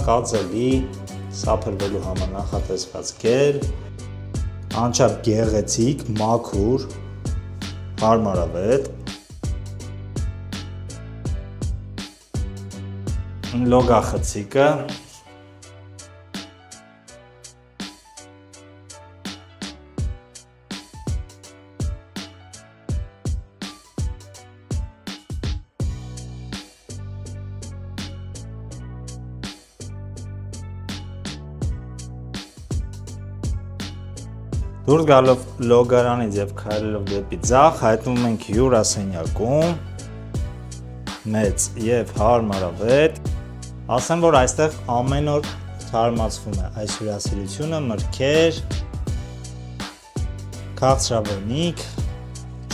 կածելի, սափրվելու համար նախատեսված գել, անչափ գեղեցիկ, մաքուր, հարմարավետ, լոգախցիկը, դուրս գալով լոգարանից և քայլելով դեպի ձախ, հայտնվում ենք հյուրասենյակում, մեծ և հարմարավետ, ասեմ, որ այստեղ ամեն օր թարմացվում է այս հյուրասիրությունը, մրգեր, քաղցրավենիք,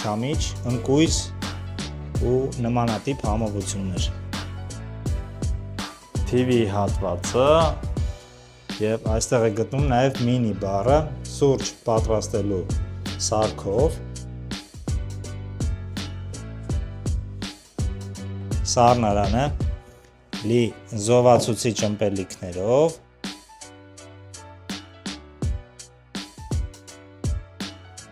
չամիչ, ընկույզ ու նմանատիպ համովություններ, TV հատվածը և այստեղ է գտնում նաև մինի բարը, սուրճ պատրաստելու սարքով, սառնարանը լի զովացուցիչ ըմպելիքներով,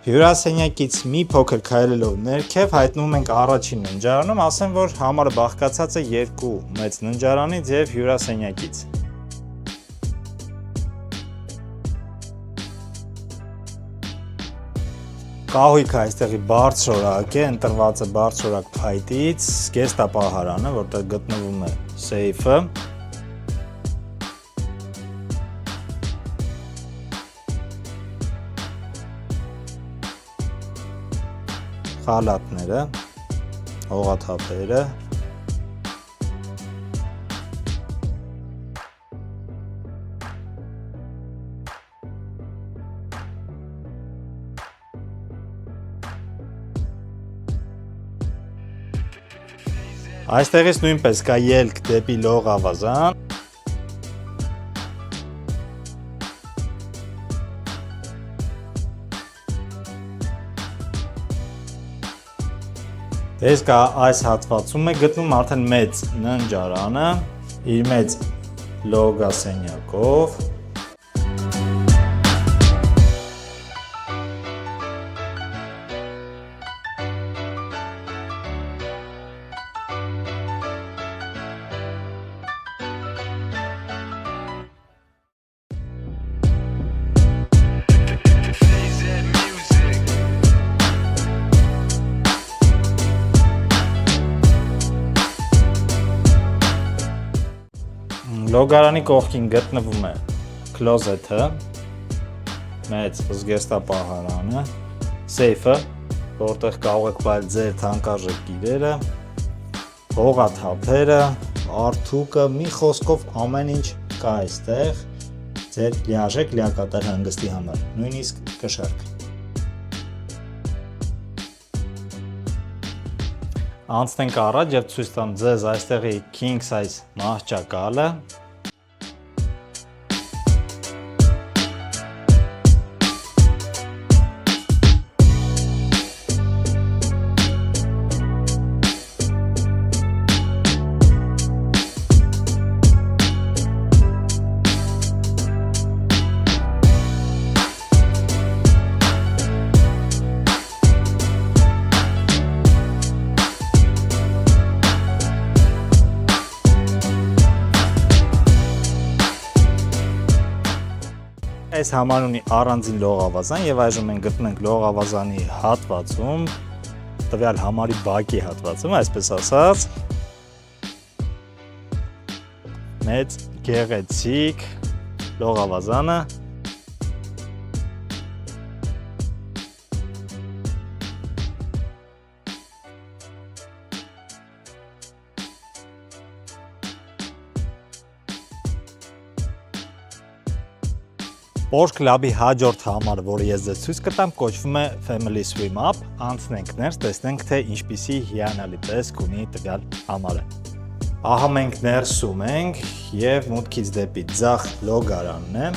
հյուրասենյակից մի փոքր քայլելով ներքև հայտնվում ենք առաջին ննջարանում, ասեմ, որ համարը բաղկացած է երկու մեծ ննջարանից և հյուրասենյակից։ Կահույքը այստեղի բարձրորակ է, ընտրված է բարձրորակ փայտից, զգեստապահարանը, որտեղ գտնվում է սեյֆը, խալաթները, հողաթափերը, այստեղից նույնպես կա ելք դեպի լողավազան, Ես կա այս հատվածում է գտնում արդեն մեծ ննջարանը, իր մեծ լոգասենյակով, լոգարանի կողքին գտնվում է քլոզեթը, մեծ զգեստապահարանը, սեյֆը, որտեղ կարող եք պահել ձեր թանկարժեք գիրերը, հողաթափերը, արթուկը, մի խոսքով ամեն ինչ կա այստեղ ձեր լիարժեք լիակատար հանգստի համար, նույնիսկ կշարք։ Անցնենք առաջ և ցույց տամ ձեզ այստեղի king size մահճակալը, Այս համարն ունի առանձին լողավազան և այժմ մենք գտնենք լողավազանի հատվածում, տվյալ համարի բակի հատվածում, այսպես ասած, մեծ գեղեցիկ լողավազանը, Porsche Club-ի հաջորդ համարը, որը ես ձեզ ցույց կտամ, կոչվում է Family Swim Up, անցնենք ներս, տեսնենք, թե ինչպիսի հիանալի տեսք ունի տվյալ համարը։ Ահա մենք ներսում ենք և մուտքից դեպի ձախ լոգարանն է։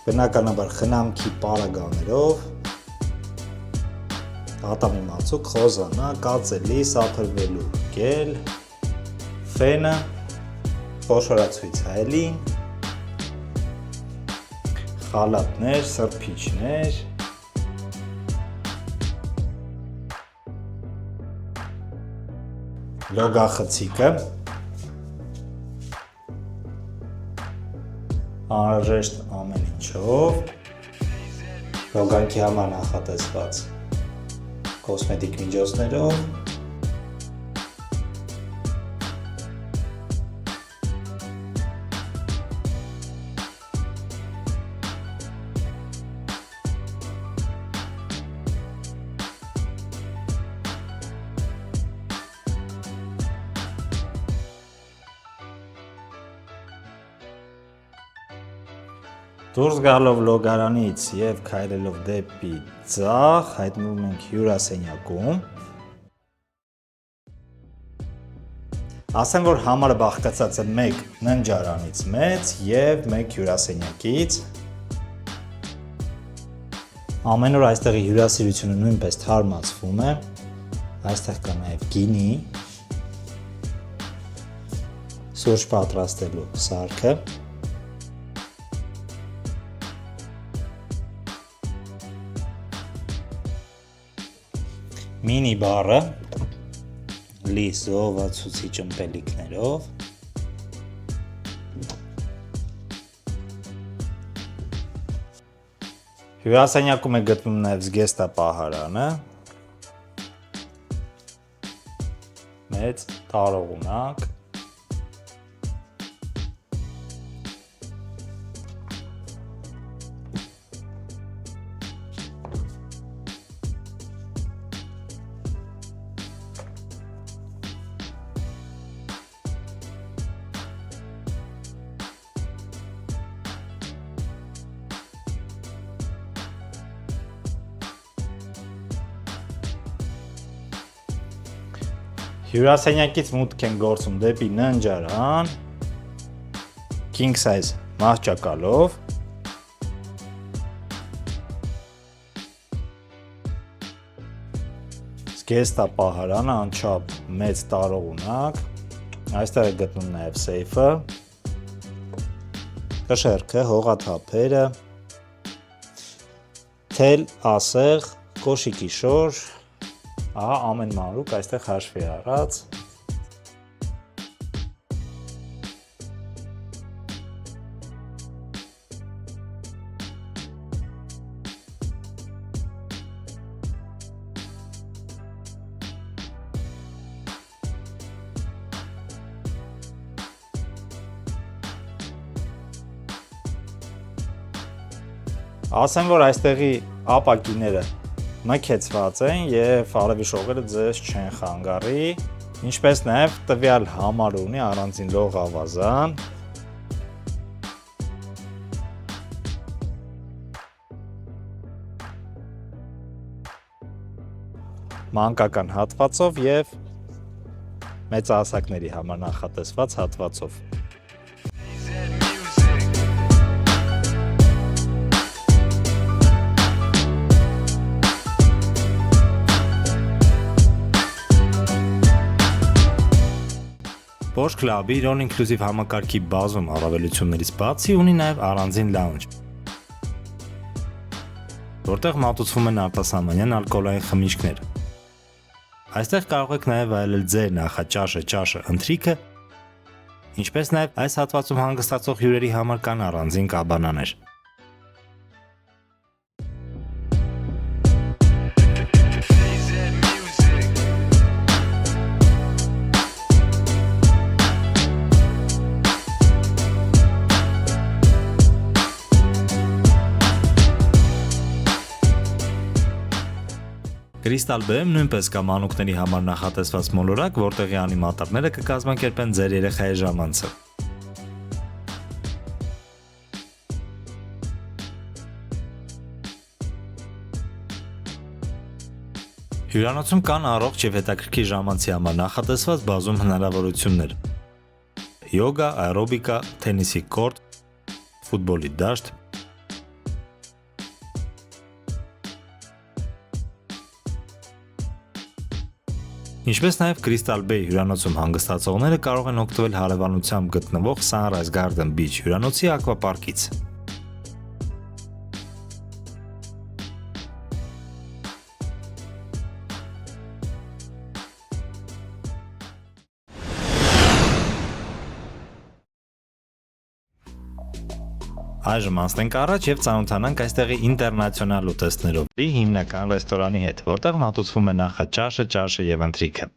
Բնականաբար խնամքի պարագաներով, ատամի մածուկ, խոզանա, կածելի, սափրվելու գել, ֆենը, խոշորացույց հայելին, խալատներ, սրբիչներ, լոգախցիկը, անհրաժեշտ ամեն ինչով, լոգանքի համար նախատեսված կոսմետիկ միջոցներով, դուրս գալով լոգարանից և քայլելով դեպի ձախ, հայտնվում ենք հյուրասենյակում։ Ասեմ, որ համարը բաղկացած է մեկ ննջարանից մեծ և մեկ հյուրասենյակից։ Ամեն օր այստեղի հյուրասիրությունը նույնպես թարմացվում է։ Այստեղ կա նաև գինի, սուրճ պատրաստելու սարքը։ Մինի բարը, լի զոհվածուցիչ ըմպելիքներով, հյուրասենյակում է գտնվում նաև զգեստապահարանը, մեծ տարողունակ, հյուրասենյակից մուտք են գործում դեպի ննջարան, king size մահճակալով, զգեստապահարանը անչափ մեծ տարողունակ, այստեղ է գտնվում նաև սեյֆը, կշեռքը, հողաթափերը, թել, ասեղ, կոշիկի շոր, ահա ամեն մանրուք այստեղ հաշվի առած։ Ասեմ, որ այստեղի ապակիները մքեցված են և արևի շողերը ձեզ չեն խանգարի, ինչպես նաև տվյալ համարը ունի առանձին լողավազան։ Մանկական հատվածով և մեծահասակների համար նախատեսված հատվածով։ Porsche Club-ը իր all-inclusive համակարգի բազում առավելություններից բացի ունի նաև առանձին lounge, որտեղ մատուցվում են արտասահմանյան ալկոհոլային խմիչքներ։ Այստեղ կարող եք նաև վայելել ձեր նախաճաշը ընթրիքը, ինչպես նաև այս հատվածում հանգստացող հյուրերի համար կան առանձին կաբանաներ։ Crystal B-ում նույնպես կա մանուկների համար նախատեսված մոլորակ, որտեղի անիմատորները կկազմակերպեն ձեր երեխայի ժամանցը։ Հյուրանոցում կան առողջ և հետաքրքիր ժամանցի համար նախատեսված բազում հնարավորություններ՝ յոգա, աերոբիկա, թենիսի կորտ, ֆուտբոլի դաշտ։ Ինչպես նաև Crystal Bay հյուրանոցում հանգստացողները կարող են օգտվել հարևանությամբ գտնվող Sunrise Garden Beach հյուրանոցի ակվապարկից։ Այժմ անցնենք առաջ եւ ծանոթանանք այստեղի ինտերնացիոնալ ուտեստներով հիմնական ռեստորանի հետ, որտեղ մատուցվում է նախաճաշը եւ ընթրիքը։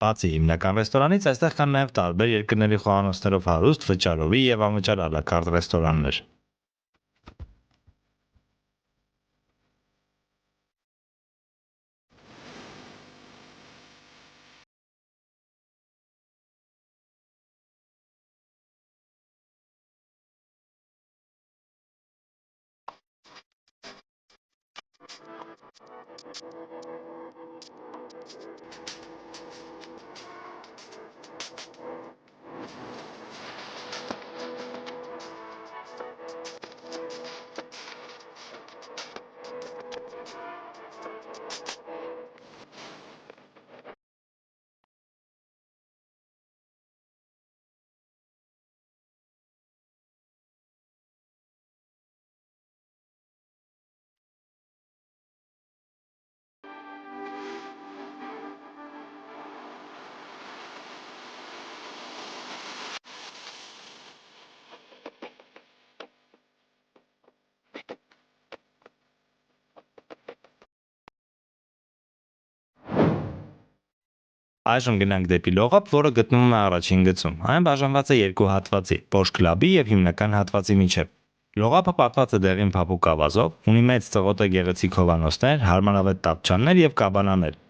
Բացի հիմնական ռեստորանից, այստեղ կան նաև տարբեր երկրների խոհանոցներով հարուստ, վճարովի եւ անվճար ալակարտ ռեստորաններ։ Այժմ գնանք դեպի լողափ, որը գտնվում է առաջին գծում։ Այն բաժանված է երկու հատվածի՝ Porsche Club-ի եւ հիմնական հատվածի միջև։ Լողափը պատված է դեղին փափուկ ավազով, ունի մեծ ծղոտե գեղեցիկ հովանոցներ, հարմարավետ տապչաններ եւ կաբանաներ։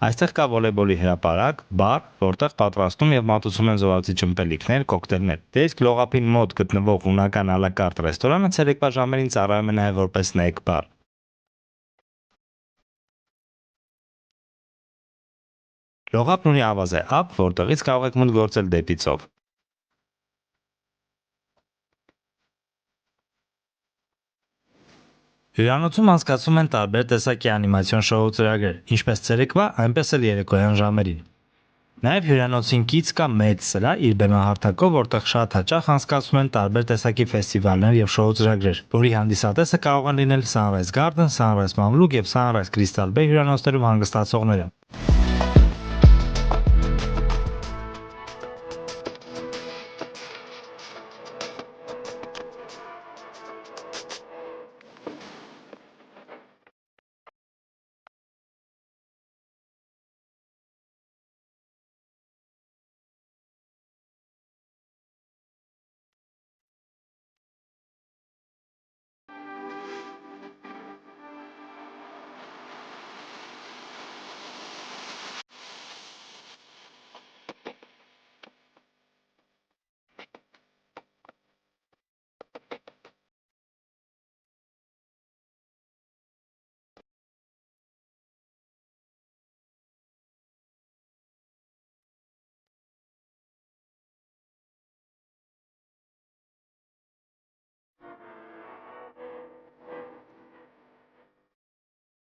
Այստեղ կա վոլեյբոլի հրապարակ, բար, որտեղ պատրաստում եւ մատուցում են զովացիչ ըմպելիքներ, կոկտեյլներ։ Դե իսկ լողափին մոտ գտնվող ունական ալակարտ ռեստորանը ցերեկվա ժամերին ծառայում է նաեւ որպես սնեյք բար։ Լողափն ունի ավազե ափ, որտեղից կարող եք մուտք գործել դեպի ծով։ Հյուրանոցում անցկացվում են տարբեր տեսակի անիմացիոն շոու ծրագրեր, ինչպես ցերեկվա, այնպես էլ երեկոյան ժամերին։ Նաև հյուրանոցին կից կա մեծ սրահ իր բեմահարթակով, որտեղ շատ հաճախ անցկացվում են տարբեր տեսակի ֆեստիվալներ եւ շոու ծրագրեր, որի հանդիսատեսը կարող են լինել Sunrise Garden, Sunrise Mamluk եւ Sunrise Crystal Bay հյուրանոցներում հանգստացողները։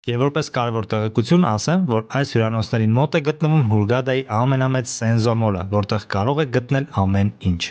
Եվ որպես կարևոր տեղեկություն ասեմ, որ այս հյուրանոցներին մոտ է գտնվում Հուրգադայի ամենամեծ Սենզո մոլը, որտեղ կարող եք գտնել ամեն ինչ։